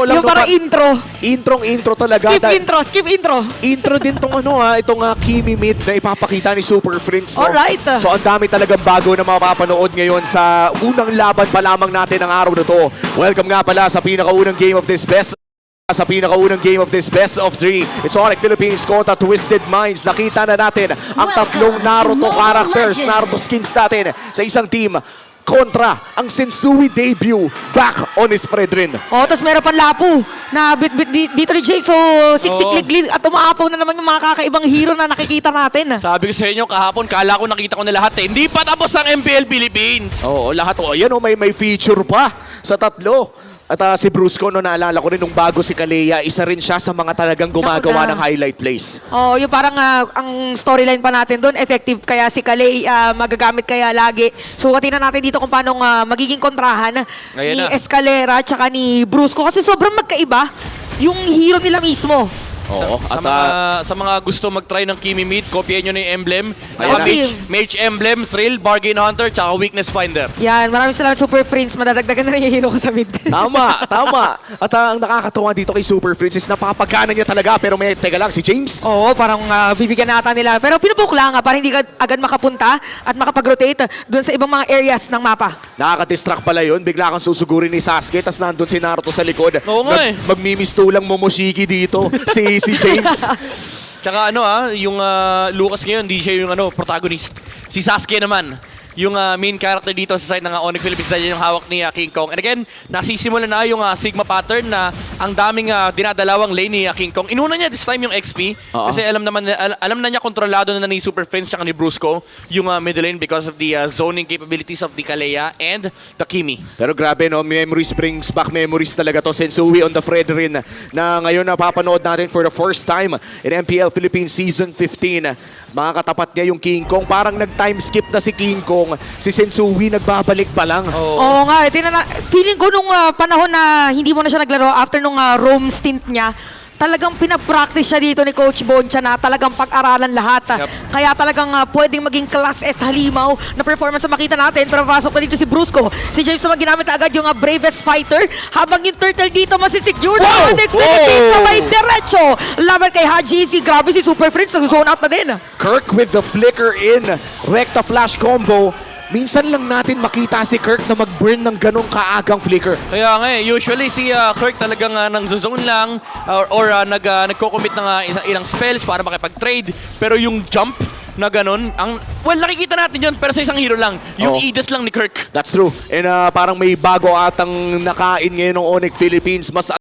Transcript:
Yung parang intro. Intro talaga. Skip intro. Intro din tong itong Kimi Mid na ipapakita ni Super Friends. No? Alright. So ang dami talagang bago na mapapanood ngayon sa unang laban pa lamang natin ng araw na to. Welcome nga pala sa pinakaunang game of this best of 3. It's Onyx Philippines kontra Twisted Minds. Nakita na natin ang tatlong Naruto characters, Naruto skins natin sa isang team kontra ang Sensui debut back on his brethren. Oh, tapos meron pang Lapu na bit dito ni James. So, siksik-liglig at umaapaw na naman yung mga kakaibang hero na nakikita natin. Sabi ko sa inyo kahapon, kala ko nakita ko na lahat eh. Hindi pa tapos ang MPL Philippines. Oo, lahat. Ayan may feature pa sa tatlo. At si Brusco, naalala ko rin nung bago si Kalea, isa rin siya sa mga talagang gumagawa ng highlight plays. Oh, yung parang ang storyline pa natin doon, effective kaya si Kalei, magagamit kaya lagi. So, tingnan natin dito kung paano magiging kontrahan ni Escalera at ni Brusco. Kasi sobrang magkaiba yung hero nila mismo. Oo. Sa mga gusto mag-try ng Kimi Mid, kopyahin nyo na yung emblem. Mage Emblem, Thrill, Bargain Hunter, tsaka Weakness Finder. Yan, maraming salamat Super Friends. Madadagdagan na rin yung hero ko sa mid. Tama. At ang nakakatuwa dito kay Super Friends is napapagana niya talaga. Pero teka lang, si James. Oo, parang bibigyan nata nila. Pero pinupuk lang para hindi ka agad makapunta at makapag-rotate doon sa ibang mga areas ng mapa. Nakaka-distract pala yun. Bigla kang susugurin ni Sasuke, tas nandun si Naruto sa likod. Oo nga eh. Magmimistulang Momoshiki dito. si James. Tsaka yung Lucas ngayon, di siya yung protagonist. Si Sasuke naman, yung main character dito sa side ng Onyx Philippines dahil yung hawak ni King Kong. And again, nasisimula na yung Sigma pattern na ang daming dinadalawang lane ni King Kong. Inuna niya this time yung XP kasi alam na niya kontrolado na ni Super Friends tsaka ni Brusco yung middle lane because of the zoning capabilities of the Kalea and the Kimi. Pero grabe no, memories brings back memories talaga to. Sensui on the Fredrin na ngayon napapanood natin for the first time in MPL Philippines Season 15. Mga katapat niya yung King Kong. Parang nag-time skip na si King Kong. Si Sensui nagbabalik pa lang. Oo nga, feeling ko nung panahon na hindi mo na siya naglaro after nung Rome stint niya, talagang pinapractice siya dito ni Coach Boncha na talagang pag-aralan lahat. Kaya talagang pwedeng maging class S halimaw na performance na makita natin. Pero pasok na dito si Brusco. Si James naman ginamit agad yung bravest fighter. Habang yung turtle dito masisecure na Onyx Philippines sabay diretso. Laban kay Haji, grabe si Super Friends, nag-zone out na din. Kirk with the flicker in. Recta flash combo. Minsan lang natin makita si Kirk na mag-burn ng ganong kaagang flicker. Kaya nga usually si Kirk talagang nang-zone lang or nagko-commit ng ilang spells para makipag-trade. Pero yung jump na ganon, nakikita natin yun pero sa isang hero lang. Yung edit lang ni Kirk. That's true. And parang may bago atang nakain ngayon ng Onyx Philippines. Mas